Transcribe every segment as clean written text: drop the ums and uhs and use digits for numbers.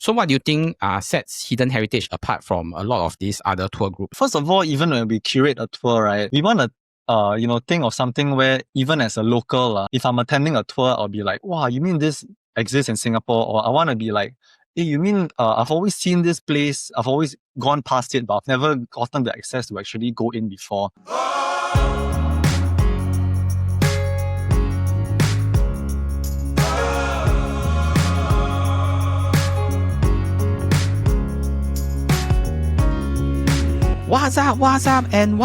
So what do you think sets Hidden Heritage apart from a lot of these other tour groups? First of all, even when we curate a tour, right, we want to think of something where even as a local, if I'm attending a tour, I'll be like, wow, you mean this exists in Singapore? Or I want to be like, hey, you mean I've always seen this place, I've always gone past it, but I've never gotten the access to actually go in before. What's up, and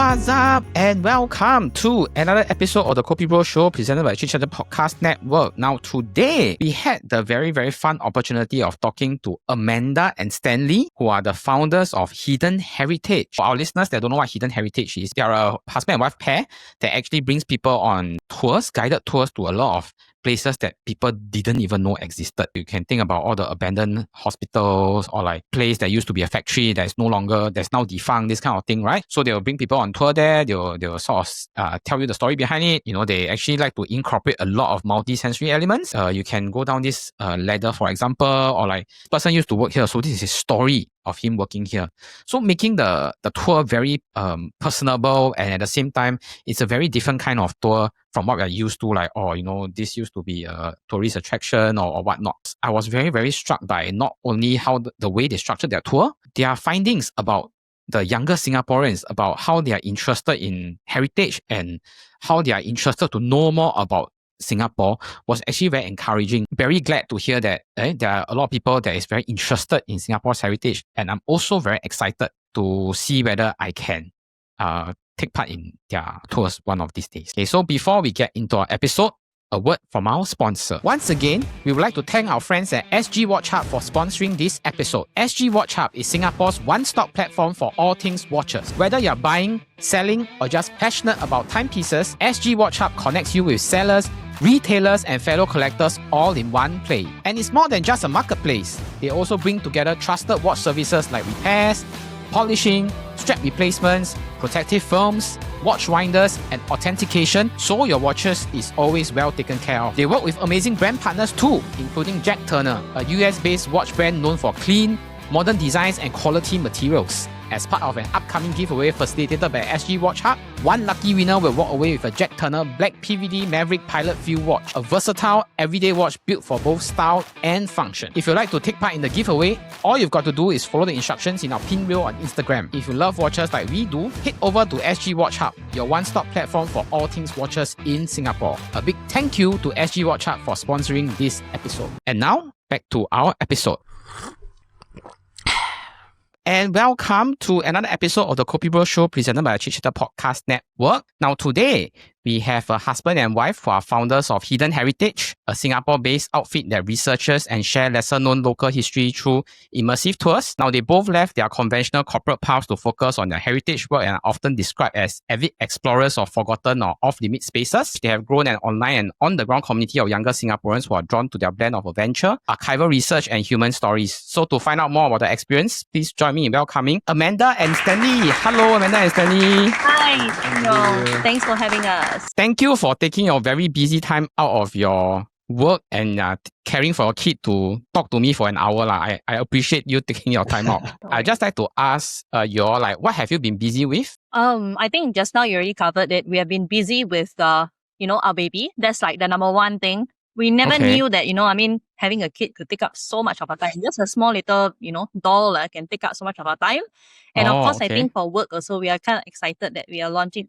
welcome to another episode of the KopiBros Show presented by CityMusic Podcast Network. Now, today, we had the very, very fun opportunity of talking to Amanda and Stanley, who are the founders of Hidden Heritage. For our listeners that don't know what Hidden Heritage is, they are a husband and wife pair that actually brings people on tours, guided tours to a lot of places that people didn't even know existed. You can think about all the abandoned hospitals or like place that used to be a factory that's now defunct, this kind of thing, right? So they'll bring people on tour there. They'll sort of tell you the story behind it. You know, they actually like to incorporate a lot of multi-sensory elements. You can go down this ladder, for example, or like person used to work here, so this is his story of him working here. So making the tour very personable, and at the same time, it's a very different kind of tour from what we're used to, like, this used to be a tourist attraction or whatnot. I was very, very struck by not only how the way they structured their tour, their findings about the younger Singaporeans, about how they are interested in heritage and how they are interested to know more about Singapore was actually very encouraging. Very glad to hear that there are a lot of people that is very interested in Singapore's heritage, and I'm also very excited to see whether I can take part in their tours one of these days. Okay, so before we get into our episode, a word from our sponsor. Once again, we would like to thank our friends at SgWatchHub for sponsoring this episode. SgWatchHub is Singapore's one-stop platform for all things watches. Whether you're buying, selling, or just passionate about timepieces, SgWatchHub connects you with sellers, retailers, and fellow collectors all in one place. And it's more than just a marketplace. They also bring together trusted watch services like repairs, polishing, strap replacements, protective films, watch winders, and authentication, so your watches is always well taken care of. They work with amazing brand partners too, including Jack Turner, a US-based watch brand known for clean, modern designs and quality materials. As part of an upcoming giveaway facilitated by SgWatchHub, one lucky winner will walk away with a Jack Turner Black PVD Maverick Pilot Field watch, a versatile, everyday watch built for both style and function. If you'd like to take part in the giveaway, all you've got to do is follow the instructions in our pin reel on Instagram. If you love watches like we do, head over to SgWatchHub, your one-stop platform for all things watches in Singapore. A big thank you to SgWatchHub for sponsoring this episode. And now, back to our episode. And welcome to another episode of the KopiBros Show presented by the CityMusic Podcast Network. Now today, we have a husband and wife who are founders of Hidden Heritage, a Singapore-based outfit that researches and share lesser-known local history through immersive tours. Now, they both left their conventional corporate paths to focus on their heritage work and are often described as avid explorers of forgotten or off-limit spaces. They have grown an online and on-the-ground community of younger Singaporeans who are drawn to their blend of adventure, archival research, and human stories. So to find out more about the experience, please join me in welcoming Amanda and Stanley. Hello, Amanda and Stanley. Hi, thanks for having us. Thank you for taking your very busy time out of your work and caring for your kid to talk to me for an hour. I appreciate you taking your time out. I'd just like to ask what have you been busy with? I think just now you already covered it. We have been busy with our baby. That's like the number one thing. We never knew that, having a kid could take up so much of our time. Just a small little, doll can take up so much of our time. And of course, I think for work also, we are kind of excited that we are launching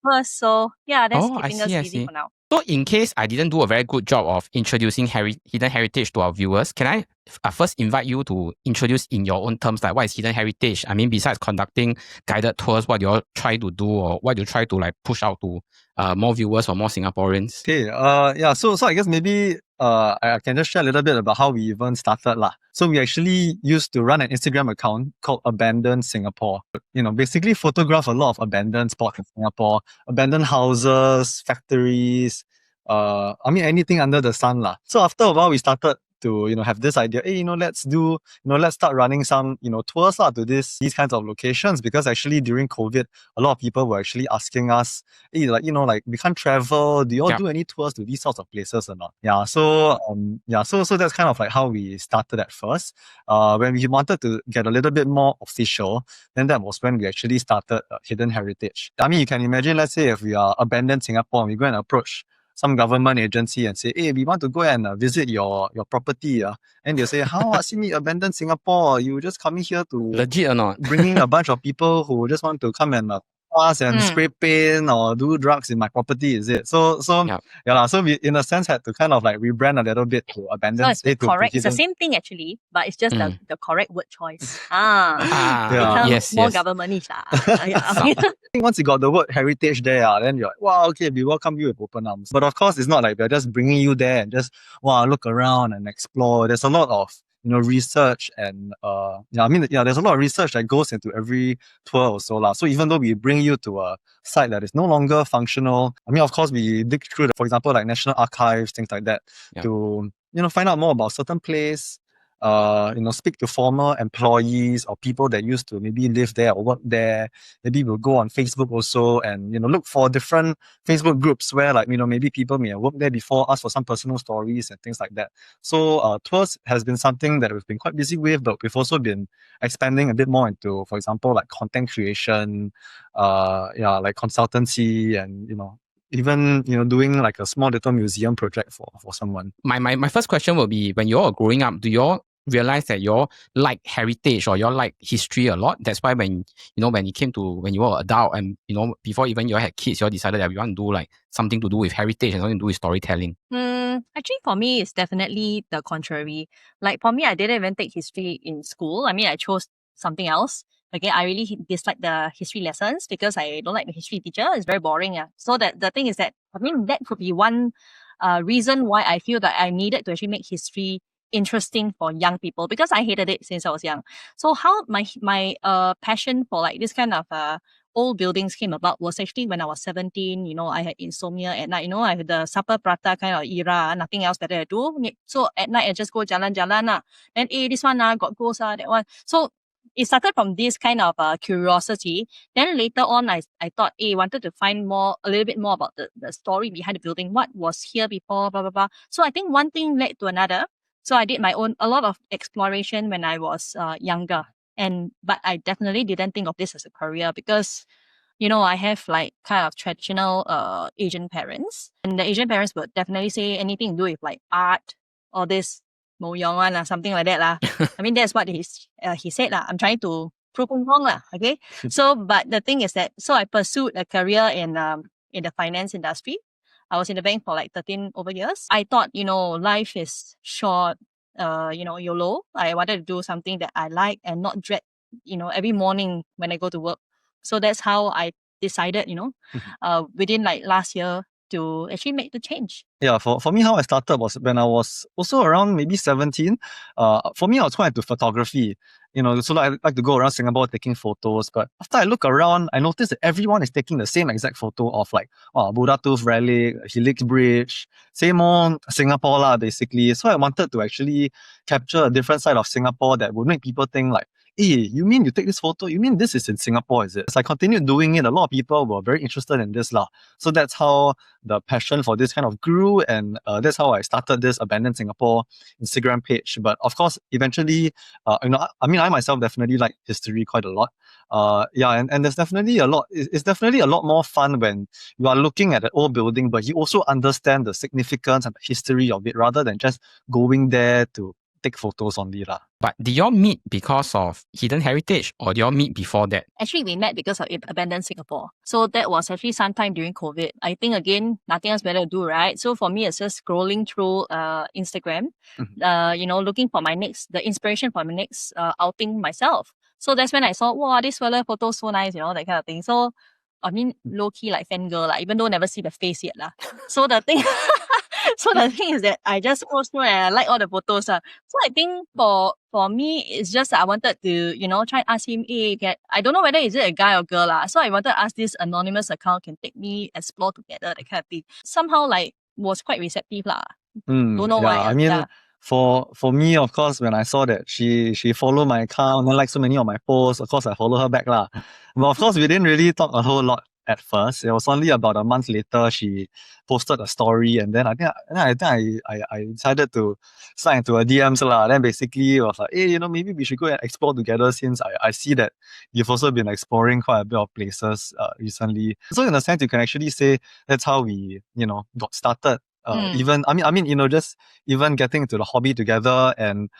first. So yeah, that's keeping us busy for now. So in case I didn't do a very good job of introducing Hidden Heritage to our viewers, can I first invite you to introduce in your own terms, like what is Hidden Heritage? I mean, besides conducting guided tours, what you all try to do or what you try to push out to more viewers or more Singaporeans? Okay, so I guess maybe I can just share a little bit about how we even started lah. So we actually used to run an Instagram account called Abandoned Singapore. Basically photograph a lot of abandoned spots in Singapore, abandoned houses, factories, anything under the sun lah. So after a while, we started to, have this idea, hey, let's start running some, tours to these kinds of locations, because actually during COVID, a lot of people were actually asking us, hey, we can't travel. Do you all do any tours to these sorts of places or not? Yeah. So, so that's kind of like how we started at first. When we wanted to get a little bit more official, then that was when we actually started Hidden Heritage. I mean, you can imagine, let's say if we are abandoned Singapore and we go and approach some government agency and say, hey, we want to go and visit your property. And they'll say, how Simi abandoned Singapore? You just coming here to Legit or not? bringing a bunch of people who just want to come and pass and spray paint or do drugs in my property, is it? So we in a sense had to kind of like rebrand a little bit to abandon. So it's correct. It's the same thing actually, but it's just the correct word choice. It's more government-ish. I think once you got the word heritage there, then you're like, wow, okay, we welcome you with open arms. But of course, it's not like we're just bringing you there and just look around and explore. There's a lot of research and there's a lot of research that goes into every tour also lah. So even though we bring you to a site that is no longer functional, I mean, of course, we dig through, for example, like National Archives, things like that, to find out more about certain place. Speak to former employees or people that used to maybe live there or work there. Maybe we'll go on Facebook also and, look for different Facebook groups where maybe people may have worked there before, ask for some personal stories and things like that. So tours has been something that we've been quite busy with, but we've also been expanding a bit more into, for example, like content creation, like consultancy and, even doing like a small little museum project for someone. My first question will be, when you're growing up, do you realize that you like heritage or you like history a lot? That's why when you came to, when you were an adult and before even you had kids, you decided that we want to do like something to do with heritage and something to do with storytelling. Actually, for me, it's definitely the contrary. Like for me, I didn't even take history in school. I mean, I chose something else. Okay, I really dislike the history lessons because I don't like the history teacher. It's very boring. So that the thing is that, I mean, that could be one reason why I feel that I needed to actually make history interesting for young people, because I hated it since I was young. So how my passion for like this kind of old buildings came about was actually when I was 17. I had insomnia at night. I had the supper prata kind of era, nothing else better to do. So at night I just go jalan-jalan. Then this one got ghosts, that one. So it started from this kind of curiosity. Then later on, I thought, wanted to find a little bit more about the story behind the building. What was here before, blah, blah, blah. So I think one thing led to another. So I did a lot of exploration when I was younger. But I definitely didn't think of this as a career because, I have like kind of traditional Asian parents. And the Asian parents would definitely say anything to do with like art or this Mo Yong or something like that. I mean, that's what he said. I'm trying to prove him wrong. Okay. So, but the thing is that, so I pursued a career in the finance industry. I was in the bank for like 13 over years. I thought, life is short, YOLO. I wanted to do something that I like and not dread, every morning when I go to work. So that's how I decided, within like last year to actually make the change. Yeah, for me, how I started was when I was also around maybe 17. For me, I was quite into photography. So I like to go around Singapore taking photos. But after I look around, I noticed that everyone is taking the same exact photo of like Buddha Tooth Relic, Helix Bridge, same old Singapore basically. So I wanted to actually capture a different side of Singapore that would make people think like, hey, you mean you take this photo? You mean this is in Singapore, is it? As I continued doing it, a lot of people were very interested in this. So that's how the passion for this kind of grew. And that's how I started this Abandoned Singapore Instagram page. But of course, eventually, I myself definitely like history quite a lot. And there's definitely a lot. It's definitely a lot more fun when you are looking at an old building, but you also understand the significance and the history of it rather than just going there to take photos only. But did y'all meet because of Hidden Heritage or did y'all meet before that? Actually, we met because of Abandoned Singapore. So that was actually sometime during COVID. I think, again, nothing else better to do, right? So for me, it's just scrolling through Instagram, looking for the inspiration for my next outing myself. So that's when I saw, wow, this fella photo so nice, that kind of thing. So, I mean, low-key like fangirl, even though never see the face yet. So the thing... So the thing is that I just post through and I like all the photos. So I think for me, it's just I wanted to, try and ask him, I don't know whether is it a guy or girl. So I wanted to ask this anonymous account can take me explore together, that kind of thing. Somehow was quite receptive. Don't know why. I mean, for me, of course, when I saw that she followed my account and liked so many of my posts, of course I follow her back lah. But of course, we didn't really talk a whole lot at first. It was only about a month later she posted a story, and then I decided to slide into her DMs lah. Then basically it was like, hey, maybe we should go and explore together, since I see that you've also been exploring quite a bit of places recently. So in a sense, you can actually say that's how we got started. Even just even getting into the hobby together, and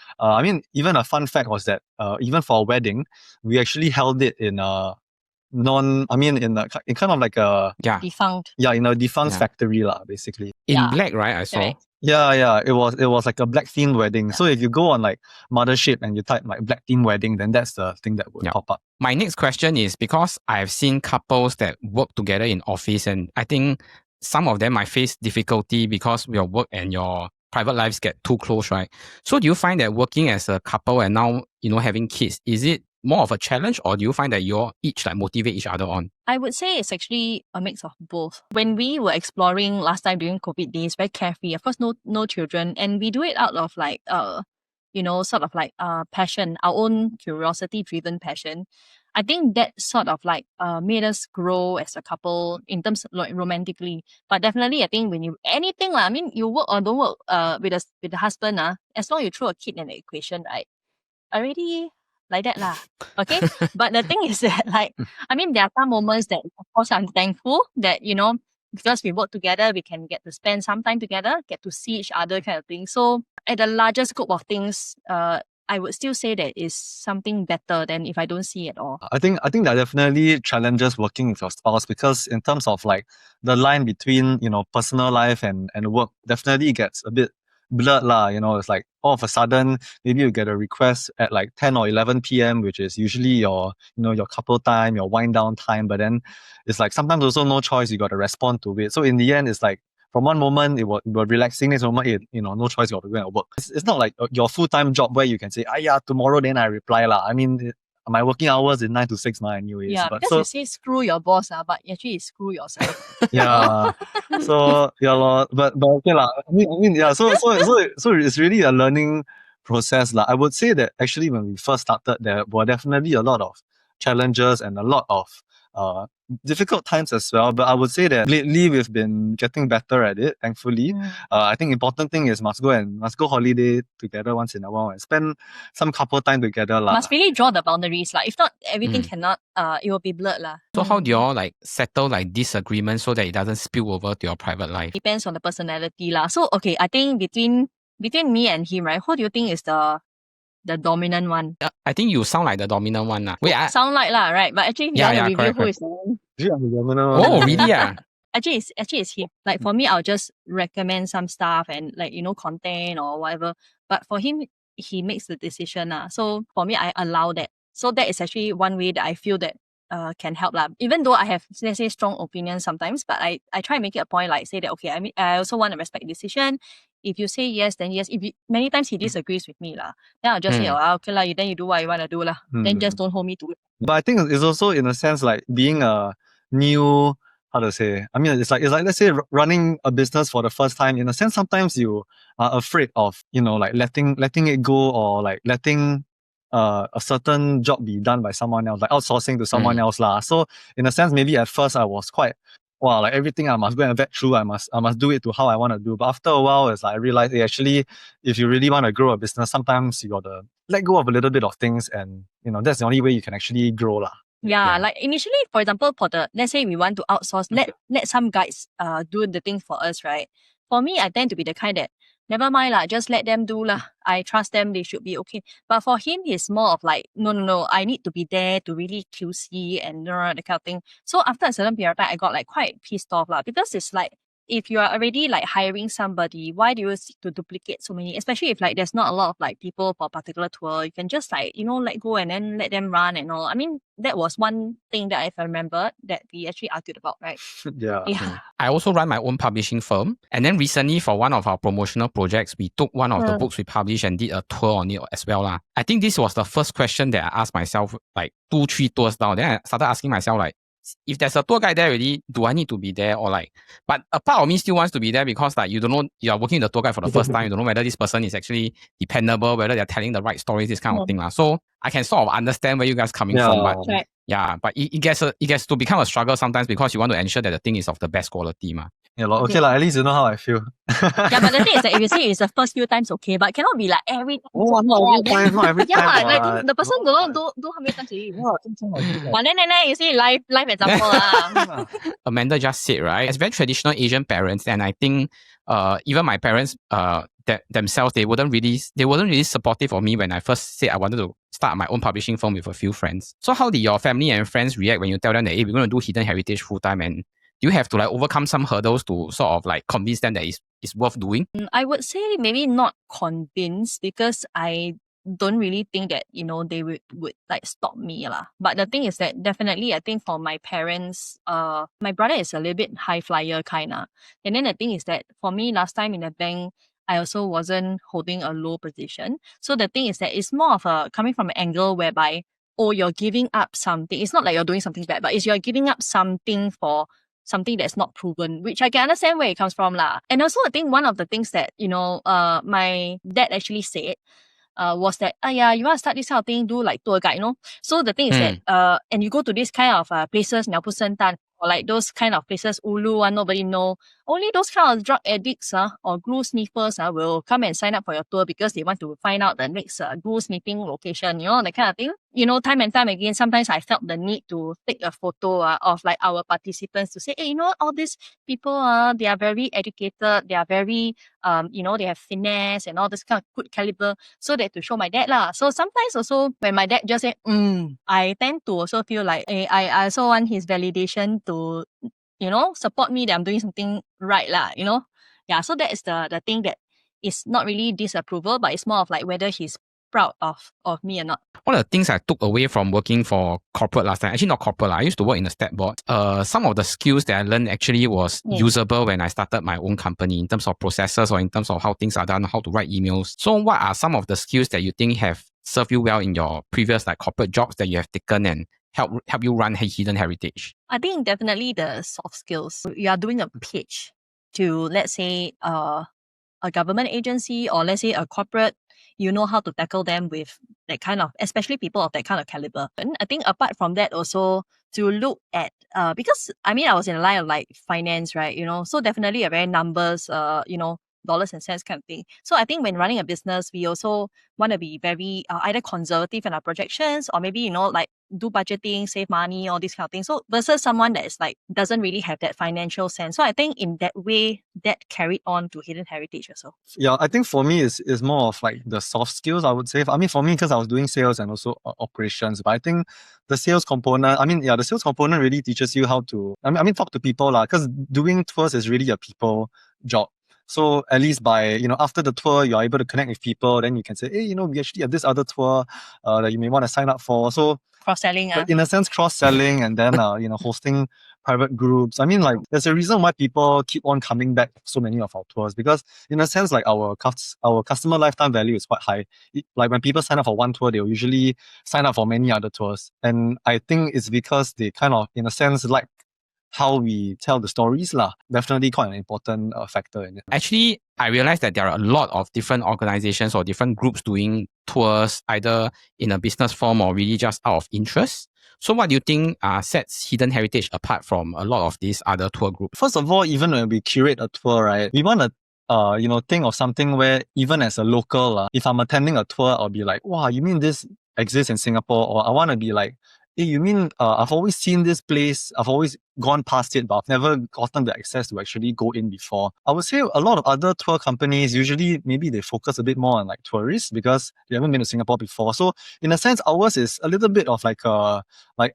even a fun fact was that even for a wedding, we actually held it in a in kind of like a Defunct. in a defunct Yeah. factory lah, basically. In Yeah. black, right? I saw. Correct. Yeah, it was like a black themed wedding. So if you go on like Mothership and you type like black theme wedding, then that's the thing that would Yeah. pop up. My next question is, because I've seen couples that work together in office, and I think some of them might face difficulty because your work and your private lives get too close, right? So do you find that working as a couple and now, having kids, is it more of a challenge, or do you find that you're each like motivate each other on? I would say it's actually a mix of both. When we were exploring last time during COVID days, very carefree, of course, no children, and we do it out of like sort of like passion, our own curiosity-driven passion. I think that sort of like made us grow as a couple in terms of like romantically. But definitely, I think when you anything lah, I mean, you work or don't work with the husband as long as you throw a kid in the equation, right? Already like that lah. Okay. But the thing is that like, I mean, there are some moments that of course I'm thankful that, because we work together, we can get to spend some time together, get to see each other kind of thing. So at the larger scope of things, I would still say that is something better than if I don't see at all. I think there are definitely challenges working with your spouse, because in terms of like the line between personal life and work definitely gets a bit blurred lah. It's like all of a sudden maybe you get a request at like 10 or 11 p.m, which is usually your your couple time, your wind down time, but then it's like sometimes also no choice, you got to respond to it. So in the end, it's like from one moment you were relaxing, next moment no choice, you got to go and work. It's not like your full-time job where you can say tomorrow then I reply lah. I mean, my working hours is 9 to 6 anyways. Yeah, but because you say screw your boss, but actually it's screw yourself. yeah. So yeah, lor. But okay lah. I mean yeah. So it's really a learning process lah. I would say that actually when we first started, there were definitely a lot of challenges and a lot of difficult times as well. But I would say that lately we've been getting better at it, thankfully. I think important thing is must go holiday together once in a while and spend some couple time together lah. Must really draw the boundaries lah. If not, everything cannot. It will be blurred lah. So how do you all like settle like disagreements so that it doesn't spill over to your private life? Depends on the personality lah. So okay, I think between me and him, right? Who do you think is the dominant one? I think you sound like the dominant one lah. Wait, Sound like lah, right? But actually, we have to review who is the one. Yeah, I'm the governor one. oh really? Yeah. Actually, it's him. Like for me, I'll just recommend some stuff and like content or whatever. But for him, he makes the decision So for me, I allow that. So that is actually one way that I feel that can help lah. Even though I have, let's say, strong opinions sometimes, but I try and make it a point, like say that okay, I mean, I also want to respect the decision. If you say yes, then yes. Many times he disagrees with me lah, then I'll just say, okay lah, then you do what you want to do lah. Then just don't hold me to it. But I think it's also in a sense like being a new, how to say, I mean, it's like let's say running a business for the first time. In a sense, sometimes you are afraid of like letting it go, or like letting a certain job be done by someone else, like outsourcing to someone else lah. So in a sense, maybe at first I was quite like everything I must go and vet through. I must do it to how I want to do. But after a while, it's like I realized actually, if you really want to grow a business, sometimes you gotta let go of a little bit of things, and that's the only way you can actually grow lah. Yeah, like initially, for example, let's say we want to outsource, let some guides do the thing for us, right? For me, I tend to be the kind that never mind lah, just let them do lah. I trust them, they should be okay. But for him, he's more of like, no, I need to be there to really QC and that kind of thing. So after a certain period of time, I got like quite pissed off lah, because it's like, if you are already like hiring somebody, why do you seek to duplicate so many? Especially if like there's not a lot of like people for a particular tour, you can just like, let go and then let them run and all. I mean, that was one thing that I remember that we actually argued about, right? Yeah. I also run my own publishing firm. And then recently for one of our promotional projects, we took one of the books we published and did a tour on it as well lah. I think this was the first question that I asked myself like 2-3 tours down. Then I started asking myself like, if there's a tour guide there already, do I need to be there or like? But a part of me still wants to be there because like you don't know, you are working with the tour guide for the first time. You don't know whether this person is actually dependable, whether they're telling the right stories, this kind of thing lah. So I can sort of understand where you guys coming from, but Right. yeah, but it gets to become a struggle sometimes because you want to ensure that the thing is of the best quality ma. Yeah, okay, at least you know how I feel. Yeah, but the thing is that if you say it's the first few times, okay, but cannot be like every time. Oh, not every time, not every Yeah, time. like the person don't know do how many times already. But then you see life example lah. Amanda just said, right? As very traditional Asian parents, and I think even my parents themselves, they weren't really supportive of me when I first said I wanted to start my own publishing firm with a few friends. So how did your family and friends react when you tell them that, hey, we're going to do hidden heritage full time, and do you have to like overcome some hurdles to sort of like convince them that it's worth doing? I would say maybe not convinced because I don't really think that, they would like stop me lah. But the thing is that definitely I think for my parents, my brother is a little bit high flyer kind of. And then the thing is that for me last time in the bank, I also wasn't holding a low position. So the thing is that it's more of a coming from an angle whereby, oh, you're giving up something. It's not like you're doing something bad, but it's you're giving up something for something that's not proven, which I can understand where it comes from lah. And also I think one of the things that, my dad actually said was that, yeah, you want to start this kind of thing, do like tour guide, So the thing is that, and you go to this kind of places, Niao San Tan, or like those kind of places, Ulu one, nobody know. Only those kind of drug addicts or glue sniffers will come and sign up for your tour because they want to find out the next glue sniffing location, that kind of thing. Time and time again, sometimes I felt the need to take a photo of like our participants to say, hey, all these people, they are very educated, they are very, they have finesse and all this kind of good caliber, so that to show my dad lah. So sometimes also when my dad just say, I tend to also feel like, I also want his validation to, support me that I'm doing something right lah, Yeah, so that is the thing that is not really disapproval, but it's more of like whether he's proud of me or not. One of the things I took away from working for corporate last time, actually not corporate, I used to work in a stat board. Some of the skills that I learned actually was usable when I started my own company in terms of processes or in terms of how things are done, how to write emails. So what are some of the skills that you think have served you well in your previous like corporate jobs that you have taken and help you run Hidden Heritage? I think definitely the soft skills. You are doing a pitch to, let's say, a government agency or let's say a corporate, you know how to tackle them with that kind of, especially people of that kind of caliber. And I think apart from that also to look at, because I was in a line of like finance, right? So definitely a very numbers, dollars and cents kind of thing. So I think when running a business, we also want to be very either conservative in our projections or maybe, like do budgeting, save money, all these kind of things. So versus someone that is like, doesn't really have that financial sense. So I think in that way, that carried on to Hidden Heritage also. Yeah, I think for me is more of like the soft skills, I would say. For me, because I was doing sales and also operations, but I think the sales component, the sales component really teaches you how to, talk to people lah, because doing tours is really a people job. So at least by, after the tour, you're able to connect with people. Then you can say, hey, we actually have this other tour that you may want to sign up for. So cross-selling. In a sense, cross-selling and then, hosting private groups. There's a reason why people keep on coming back to so many of our tours because in a sense, like our customer lifetime value is quite high. Like when people sign up for one tour, they'll usually sign up for many other tours. And I think it's because they kind of, in a sense, like how we tell the stories lah. Definitely quite an important factor in it. Actually, I realized that there are a lot of different organizations or different groups doing tours, either in a business form or really just out of interest. So what do you think sets Hidden Heritage apart from a lot of these other tour groups? First of all, even when we curate a tour, right, we want to think of something where even as a local, if I'm attending a tour, I'll be like, wow, you mean this exists in Singapore? Or I want to be like, hey, you mean I've always seen this place, I've always gone past it, but I've never gotten the access to actually go in before. I would say a lot of other tour companies, usually maybe they focus a bit more on like tourists because they haven't been to Singapore before. So in a sense, ours is a little bit of like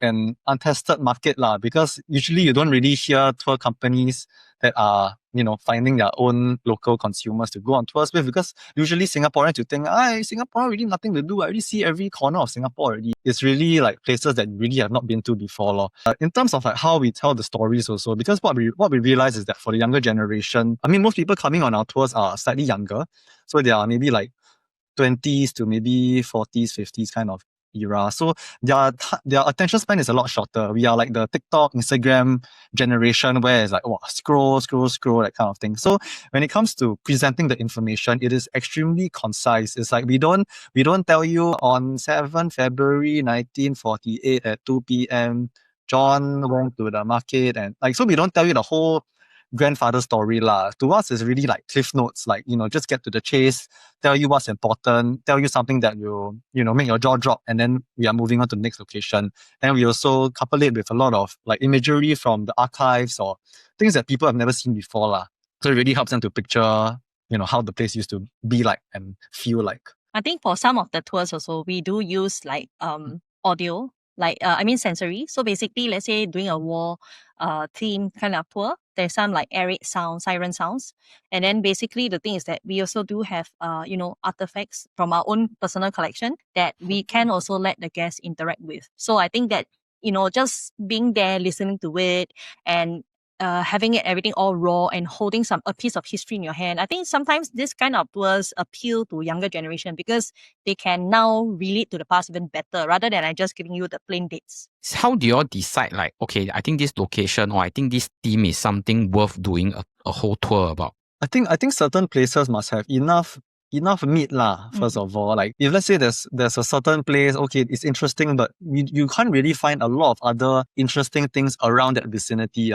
an untested market lah, because usually you don't really hear tour companies that are, finding their own local consumers to go on tours with, because usually Singaporeans, you think, Singapore really nothing to do. I already see every corner of Singapore already. It's really like places that really have not been to before lor. In terms of like how we tell the stories also, because what we realize is that for the younger generation, most people coming on our tours are slightly younger. So they are maybe like 20s to maybe 40s, 50s kind of era. So their attention span is a lot shorter. We are like the TikTok, Instagram generation where it's like, wow, scroll, that kind of thing. So when it comes to presenting the information, it is extremely concise. It's like we don't tell you on 7 February 1948 at 2 p.m. John went to the market, and like, so we don't tell you the whole grandfather story lah. To us, it's really like cliff notes, like, just get to the chase, tell you what's important, tell you something that will, make your jaw drop, and then we are moving on to the next location. And we also couple it with a lot of like imagery from the archives or things that people have never seen before lah. So it really helps them to picture, how the place used to be like and feel like. I think for some of the tours also, we do use like audio, like sensory. So basically, let's say doing a war theme kind of tour, there's some like air raid sounds, siren sounds. And then basically the thing is that we also do have artifacts from our own personal collection that we can also let the guests interact with. So I think that, just being there, listening to it, and having everything all raw and holding a piece of history in your hand. I think sometimes this kind of tours appeal to younger generation because they can now relate to the past even better rather than I just giving you the plain dates. How do you all decide like, okay, I think this location or I think this theme is something worth doing a whole tour about? I think certain places must have enough meat lah, first of all. Like if let's say there's a certain place, okay, it's interesting, but you can't really find a lot of other interesting things around that vicinity.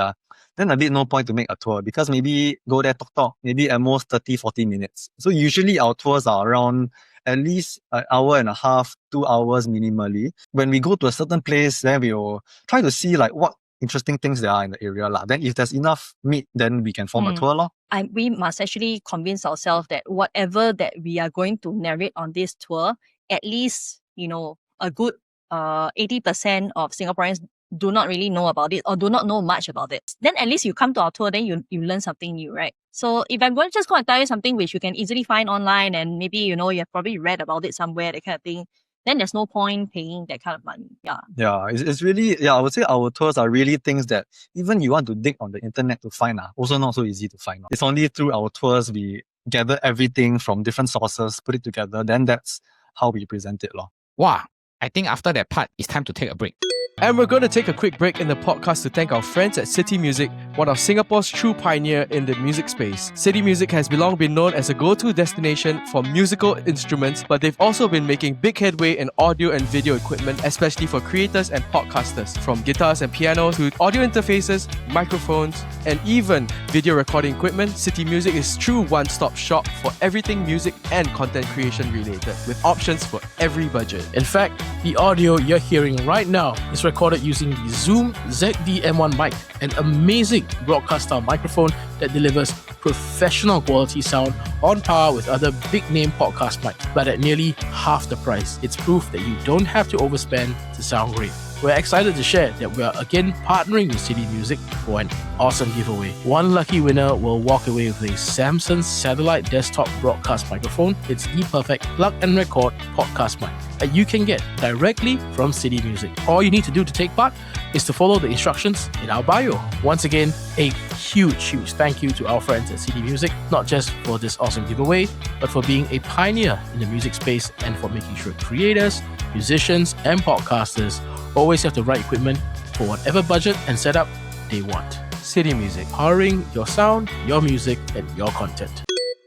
Then a bit no point to make a tour because maybe go there talk, maybe at most 30-40 minutes. So usually our tours are around at least an hour and a half, 2 hours minimally. When we go to a certain place, then we will try to see like what interesting things there are in the area lah. Then if there's enough meat, then we can form a tour lah. We must actually convince ourselves that whatever that we are going to narrate on this tour, at least, a good 80% of Singaporeans do not really know about it or do not know much about it. Then at least you come to our tour, then you learn something new, right? So if I'm going to just go and tell you something which you can easily find online and maybe, you have probably read about it somewhere, that kind of thing, then there's no point paying that kind of money. Yeah, it's really, I would say our tours are really things that even you want to dig on the internet to find, also not so easy to find. It's only through our tours we gather everything from different sources, put it together, then that's how we present it. Wow, I think after that part, it's time to take a break. And we're going to take a quick break in the podcast to thank our friends at CityMusic, one of Singapore's true pioneer in the music space. CityMusic has long been known as a go-to destination for musical instruments, but they've also been making big headway in audio and video equipment, especially for creators and podcasters. From guitars and pianos to audio interfaces, microphones, and even video recording equipment, CityMusic is true one-stop shop for everything music and content creation related, with options for every budget. In fact, the audio you're hearing right now is recorded using the Zoom ZD-M1 mic, an amazing broadcast-style microphone that delivers professional quality sound on par with other big-name podcast mics, but at nearly half the price. It's proof that you don't have to overspend to sound great. We're excited to share that we are again partnering with CityMusic for an awesome giveaway. One lucky winner will walk away with a Samsung satellite desktop broadcast microphone. It's the perfect plug and record podcast mic that you can get directly from CityMusic. All you need to do to take part is to follow the instructions in our bio. Once again, a huge thank you to our friends at CityMusic, not just for this awesome giveaway, but for being a pioneer in the music space and for making sure creators, musicians, and podcasters always have the right equipment for whatever budget and setup they want. CityMusic, powering your sound, your music, and your content.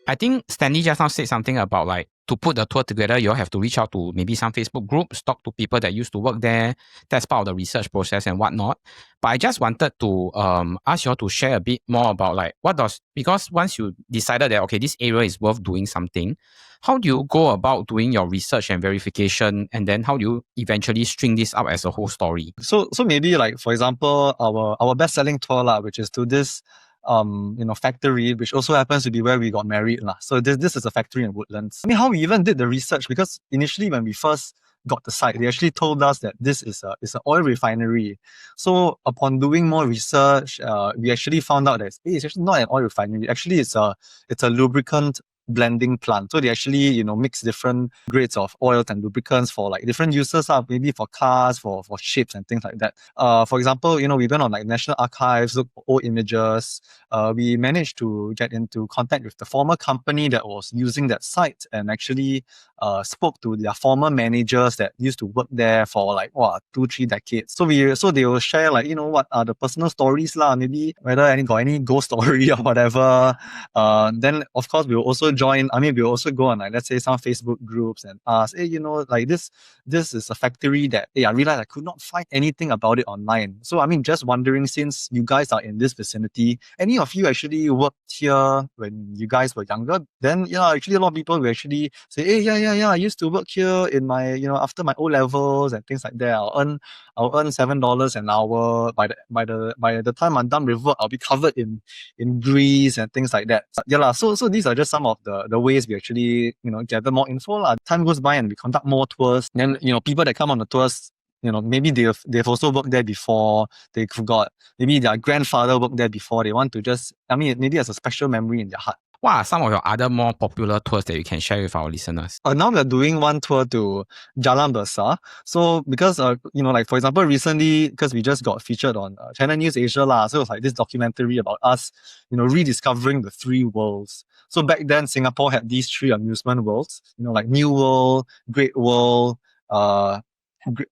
I think Stanley just now said something about like to put the tour together, you have to reach out to maybe some Facebook groups, talk to people that used to work there. That's part of the research process and whatnot. But I just wanted to ask you all to share a bit more about like because once you decided that, okay, this area is worth doing something, how do you go about doing your research and verification? And then how do you eventually string this up as a whole story? So maybe like, for example, our best-selling tour, which is to this factory, which also happens to be where we got married. So this is a factory in Woodlands. I mean, how we even did the research, because initially when we first got the site, they actually told us that this is an oil refinery. So upon doing more research, we actually found out that it's actually not an oil refinery. Actually, it's a lubricant blending plant. So they actually, mix different grades of oils and lubricants for like different uses, maybe for cars, for ships and things like that. For example, we went on like National Archives, looked for old images. We managed to get into contact with the former company that was using that site and actually spoke to their former managers that used to work there for like 2-3 decades. So they will share like what are the personal stories lah, maybe whether got any ghost story or whatever. Then of course we'll also we'll also go on like let's say some Facebook groups and ask, hey, like this is a factory that I realized I could not find anything about it online. So just wondering, since you guys are in this vicinity, any of you actually worked here when you guys were younger? Then actually a lot of people will actually say, hey, yeah, I used to work here in my after my O levels and things like that. I'll earn $7 an hour. By the time I'm done with work, I'll be covered in grease and things like that. So these are just some of the ways we actually gather more info. Time goes by and we conduct more tours. Then people that come on the tours, maybe they've also worked there before. They forgot. Maybe their grandfather worked there before. They want to just, maybe as a special memory in their heart. What are some of your other more popular tours that you can share with our listeners? Now we're doing one tour to Jalan Besar. So because, like for example, recently, because we just got featured on Channel News Asia lah. So it was like this documentary about us, rediscovering the 3 worlds. So back then, Singapore had these 3 amusement worlds, like New World, Great World,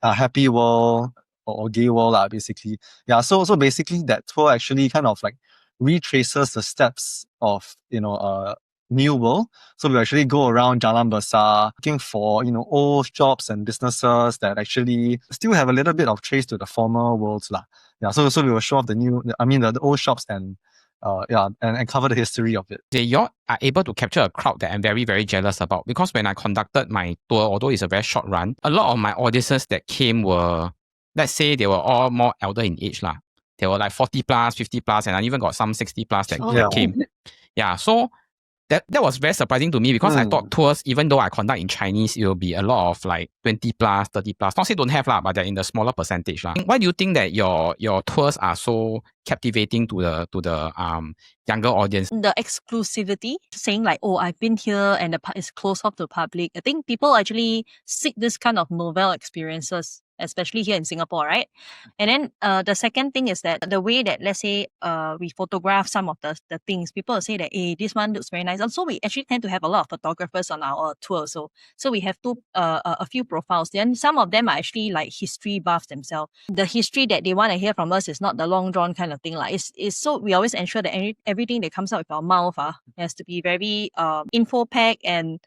Happy World, or Gay World lah, basically. Yeah, so basically that tour actually kind of like retraces the steps of New World. So we actually go around Jalan Besar looking for old shops and businesses that actually still have a little bit of trace to the former worlds lah. Yeah, so we will show off the old shops and cover the history of it. You are able to capture a crowd that I'm very, very jealous about, because when I conducted my tour, although it's a very short run, a lot of my audiences that came were, let's say, they were all more elder in age lah. They were like 40 plus, 50 plus, and I even got some 60 plus that came. Yeah, so that was very surprising to me, because I thought tours, even though I conduct in Chinese, it will be a lot of like 20 plus, 30 plus. Not say don't have lah, but they're in the smaller percentage lah. Why do you think that your tours are so captivating to the younger audience? The exclusivity, saying like, oh, I've been here and the part is closed off to public. I think people actually seek this kind of novel experiences, especially here in Singapore, right? And then the second thing is that the way that, let's say, we photograph some of the things, people will say that, hey, this one looks very nice. And so we actually tend to have a lot of photographers on our tour. So we have a few profiles. Then some of them are actually like history buffs themselves. The history that they want to hear from us is not the long drawn kind of thing. Like it's so we always ensure that everything that comes out of our mouth has to be very info packed and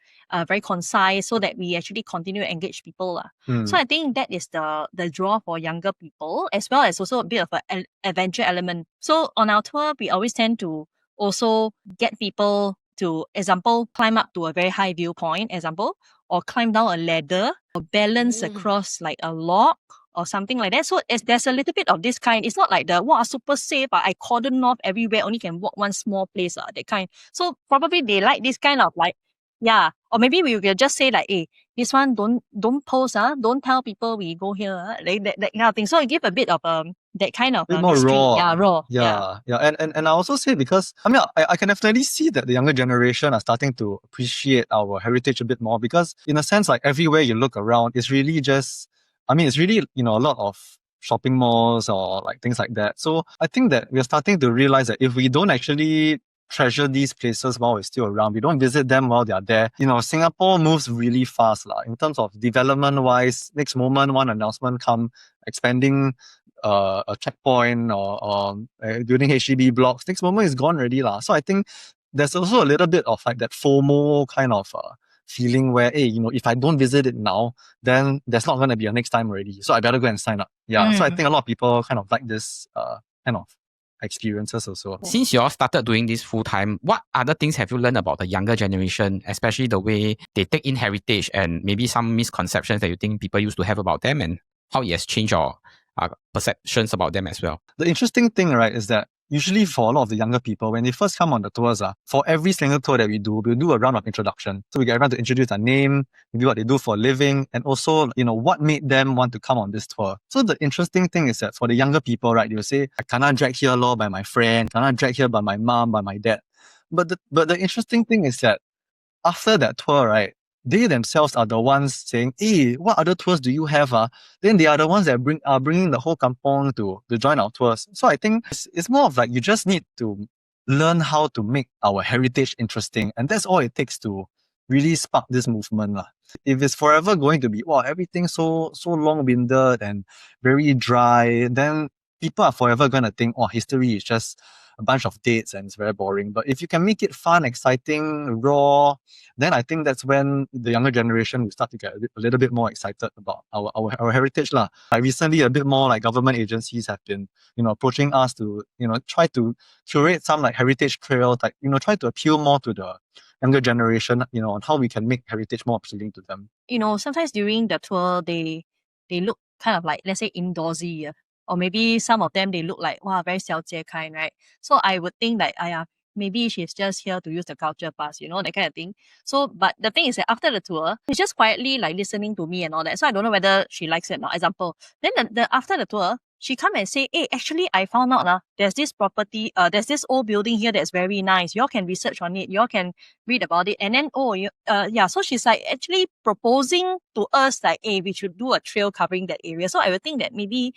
very concise, so that we actually continue to engage people. So I think that is the draw for younger people, as well as also a bit of an adventure element. So on our tour, we always tend to also get people to, example, climb up to a very high viewpoint, example, or climb down a ladder, or balance across like a log or something like that. So there's a little bit of this kind. It's not like super safe, I cordon off everywhere, only can walk one small place, that kind. So probably they like this kind of like, yeah. Or maybe we will just say like, hey, this one don't post, don't tell people we go here, like that kind of thing. So I give a bit of that kind of more mystery. raw. Yeah, raw. Yeah. And I also say, because I can definitely see that the younger generation are starting to appreciate our heritage a bit more, because in a sense, like everywhere you look around, it's really just, it's really, a lot of shopping malls or like things like that. So I think that we're starting to realize that if we don't actually treasure these places while we're still around, we don't visit them while they're there, Singapore moves really fast in terms of development wise. Next moment, one announcement come expanding a checkpoint or building HDB blocks. Next moment is gone already So I think there's also a little bit of like that FOMO kind of feeling where, hey, if I don't visit it now, then there's not going to be a next time already. So I better go and sign up. Yeah. So I think a lot of people kind of like this kind of experiences also. Since you all started doing this full time, what other things have you learned about the younger generation, especially the way they take in heritage and maybe some misconceptions that you think people used to have about them, and how it has changed your perceptions about them as well? The interesting thing, right, is that usually for a lot of the younger people, when they first come on the tours, for every single tour that we do, we'll do a round of introduction. So we get everyone to introduce their name, maybe what they do for a living, and also, what made them want to come on this tour. So the interesting thing is that for the younger people, right, they'll say, I cannot drag here by my friend, cannot drag here by my mom, by my dad. But the interesting thing is that after that tour, right, they themselves are the ones saying, hey, what other tours do you have? Then they are the ones that are bringing the whole kampong to join our tours. So I think it's more of like you just need to learn how to make our heritage interesting. And that's all it takes to really spark this movement. If it's forever going to be, wow, everything so long-winded and very dry, then people are forever going to think, oh, history is just a bunch of dates and it's very boring. But if you can make it fun, exciting, raw, then I think that's when the younger generation will start to get a little bit more excited about our heritage. Like recently, a bit more like government agencies have been, approaching us to, try to curate some like heritage trails, like, try to appeal more to the younger generation, on how we can make heritage more appealing to them. Sometimes during the tour, they look kind of like, let's say, indoorsy, or maybe some of them, they look like, wow, very 小姐 kind, right? So I would think that, maybe she's just here to use the culture pass, that kind of thing. So, but the thing is that after the tour, she's just quietly like listening to me and all that. So I don't know whether she likes it or not. Example, then after the tour, she come and say, hey, actually, I found out there's this property, there's this old building here that's very nice. Y'all can research on it. Y'all can read about it. And then, so she's like actually proposing to us like, hey, we should do a trail covering that area. So I would think that maybe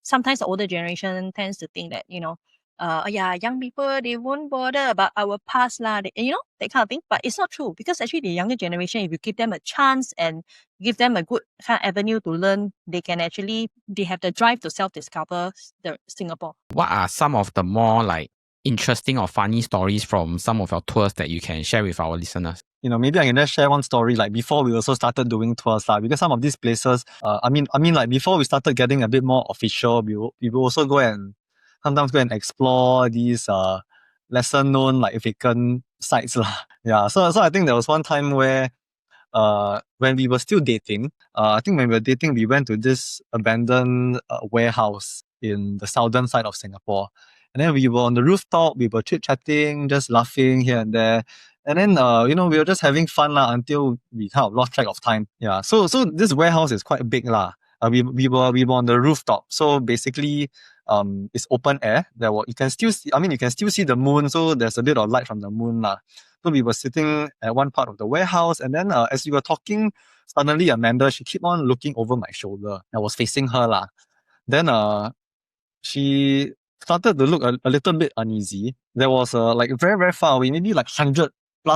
sometimes the older generation tends to think that, young people, they won't bother about our past that kind of thing. But it's not true, because actually the younger generation, if you give them a chance and give them a good kind of avenue to learn, they have the drive to self-discover Singapore. What are some of the more like interesting or funny stories from some of your tours that you can share with our listeners? Maybe I can just share one story. Like before we also started doing tours, because some of these places, I mean, like before we started getting a bit more official, we will also sometimes go and explore these lesser known like vacant sites. Yeah. So I think there was one time where when we were still dating, I think when we were dating, we went to this abandoned warehouse in the southern side of Singapore. And then we were on the rooftop, we were chit-chatting, just laughing here and there. And then, we were just having fun until we kind of lost track of time. Yeah. So this warehouse is quite big. We were on the rooftop. So basically, it's open air. You can still see the moon. So there's a bit of light from the moon. So we were sitting at one part of the warehouse. And then as we were talking, suddenly Amanda, she kept on looking over my shoulder. I was facing her. Then she started to look a little bit uneasy. There was like very, very far away, maybe like 100+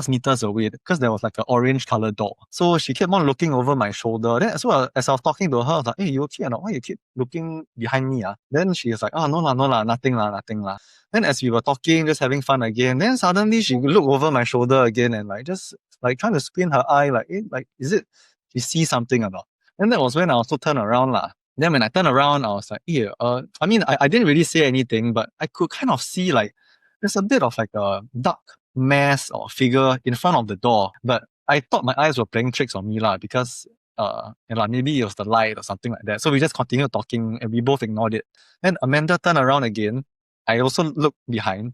meters away, because there was like an orange colored door. So she kept on looking over my shoulder. Then as I was talking to her, I was like, hey, you okay or not? Why you keep looking behind me? Then she was like, oh, no lah, nothing lah. Then as we were talking, just having fun again, then suddenly she looked over my shoulder again and like just like trying to squint her eye, like, like, is it she see something or not? And that was when I also turned around. Then when I turned around, I was like, I didn't really say anything, but I could kind of see like there's a bit of like a dark mass or figure in front of the door. But I thought my eyes were playing tricks on me because maybe it was the light or something like that. So we just continued talking and we both ignored it. Then Amanda turned around again. I also looked behind,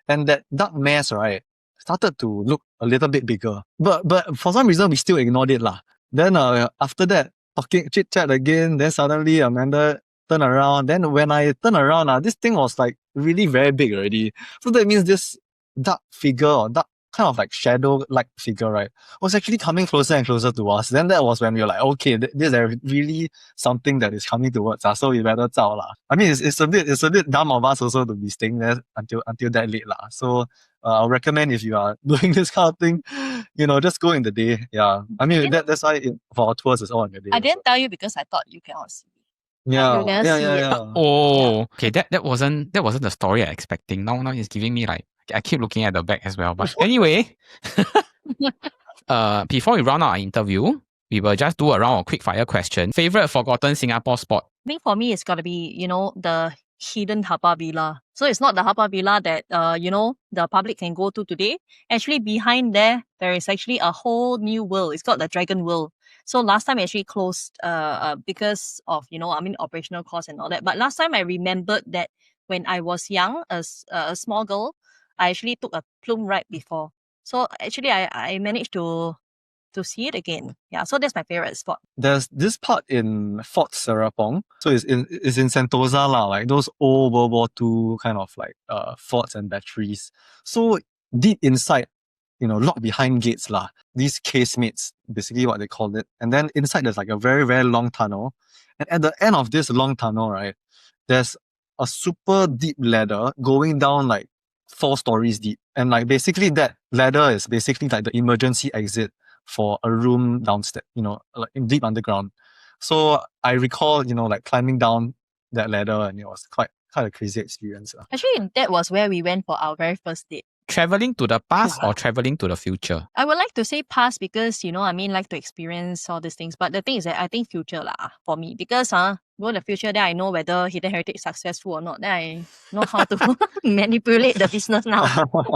and that dark mass, right, started to look a little bit bigger. But for some reason we still ignored it. Then after that, talking chit-chat again, then suddenly Amanda turned around. Then when I turned around, this thing was like really very big already. So that means this dark figure or dark kind of like shadow-like figure, right, was actually coming closer and closer to us. Then that was when we were like, okay, this is really something that is coming towards us, so we better zao . I mean, it's a bit dumb of us also to be staying there until that late . So I'll recommend, if you are doing this kind of thing, just go in the day. Yeah, I mean that's why for our tours it's all in the day. I didn't tell you because I thought you cannot see. Yeah, You never see it. yeah. Oh, okay. That wasn't the story I expecting. Now it's giving me like, I keep looking at the back as well. But anyway, before we round out our interview, we will just do a round of quickfire questions. Favorite forgotten Singapore spot? I think for me, it's got to be, the hidden Haw Villa. So it's not the Haw Villa that, the public can go to today. Actually, behind there is actually a whole new world. It's called the Dragon World. So last time it actually closed because of, operational costs and all that. But last time I remembered that when I was young, as a small girl, I actually took a plume ride before. So actually, I managed to see it again. Yeah, so that's my favorite spot. There's this part in Fort Serapong. So it's in Sentosa like those old World War II kind of like forts and batteries. So deep inside locked behind gates lah. These casemates, basically what they called it. And then inside there's like a very, very long tunnel. And at the end of this long tunnel, right, there's a super deep ladder going down like 4 stories deep. And like basically that ladder is basically like the emergency exit for a room downstairs, like deep underground. So I recall, like climbing down that ladder, and it was quite a crazy experience. Actually, that was where we went for our very first date. Traveling to the past or traveling to the future? I would like to say past because, like to experience all these things. But the thing is that I think future lah for me. Because go to the future, then I know whether Hidden Heritage is successful or not. Then I know how to manipulate the business now.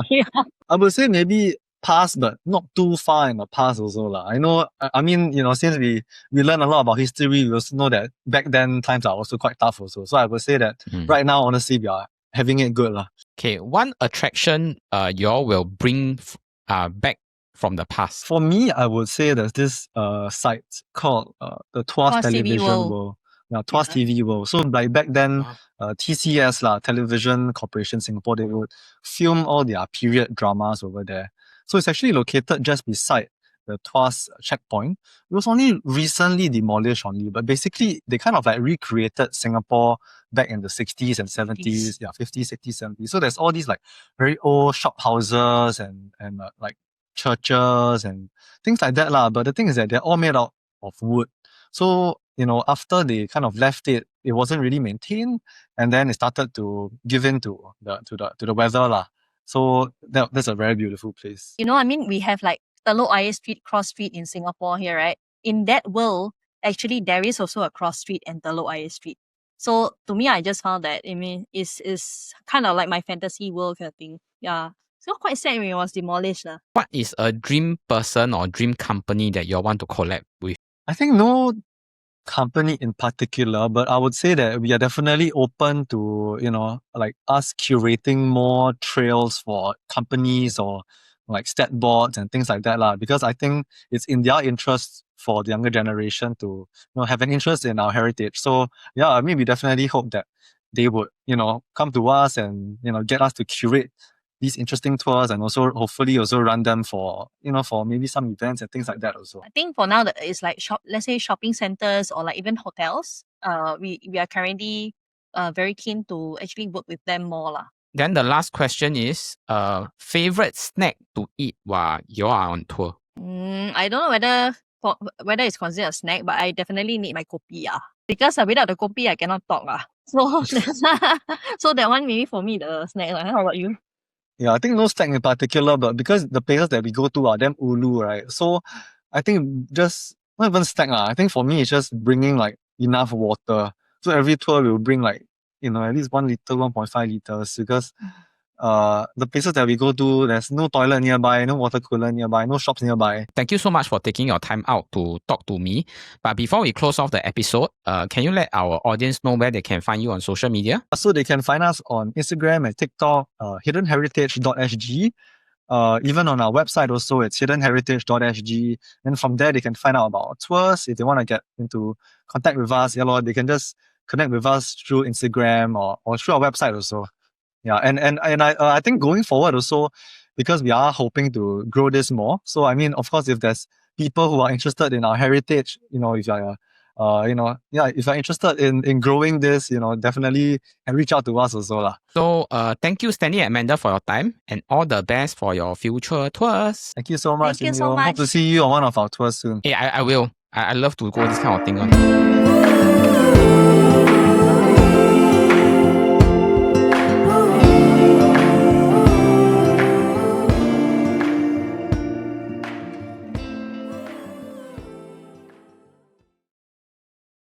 Yeah. I would say maybe past, but not too far in the past also lah. I know, I mean, since we learn a lot about history, we also know that back then times are also quite tough also. So I would say that right now, honestly, we are having it good lah. Okay, one attraction y'all will bring back from the past. For me, I would say there's this site called the Tuas Television World. Yeah, Tuas TV World. So like back then, TCS lah, Television Corporation Singapore, they would film all their period dramas over there. So it's actually located just beside the Tuas checkpoint. It was only recently demolished only, but basically they kind of like recreated Singapore back in the 60s and 70s, 50s, 60s, 70s. So there's all these like very old shop houses and like churches and things like that lah. But the thing is that they're all made out of wood. So, after they kind of left it, it wasn't really maintained, and then it started to give in to the weather lah. So that's a very beautiful place. We have like Telok Ayer Street, Cross Street in Singapore here, right? In that world, actually, there is also a Cross Street and Telok Ayer Street. So to me, I just found that, it's kind of like my fantasy world kind of thing. Yeah. So quite sad when it was demolished. What is a dream person or dream company that you want to collab with? I think no company in particular, but I would say that we are definitely open to, like us curating more trails for companies or like stat boards and things like that lah. Because I think it's in their interest for the younger generation to have an interest in our heritage. So yeah, we definitely hope that they would come to us and get us to curate these interesting tours, and also hopefully also run them for for maybe some events and things like that also. I think for now it's like let's say shopping centers or like even hotels. We are currently very keen to actually work with them more lah. Then the last question is favorite snack to eat while you are on tour. I don't know whether it's considered a snack, but I definitely need my kopi because without the kopi I cannot talk So so that one maybe for me the snack. How about you? Yeah, I think no snack in particular, but because the places that we go to are damn ulu, right? So I think just not even snack I think for me it's just bringing like enough water. So every tour will bring like at least 1 liter, 1.5 liters, because the places that we go to, there's no toilet nearby, no water cooler nearby, no shops nearby. Thank you so much for taking your time out to talk to me. But before we close off the episode, can you let our audience know where they can find you on social media? So they can find us on Instagram and TikTok, hiddenheritage.sg. Even on our website also, it's hiddenheritage.sg. And from there, they can find out about our tours. If they want to get into contact with us, they can just connect with us through Instagram or through our website also. Yeah, and I think going forward also, because we are hoping to grow this more. So of course, if there's people who are interested in our heritage, if you're if you're interested in growing this, definitely and reach out to us also lah. So thank you, Stanley and Amanda, for your time, and all the best for your future tours. Thank you so much. Thank you so much. Hope to see you on one of our tours soon. I will. I love to go this kind of thing.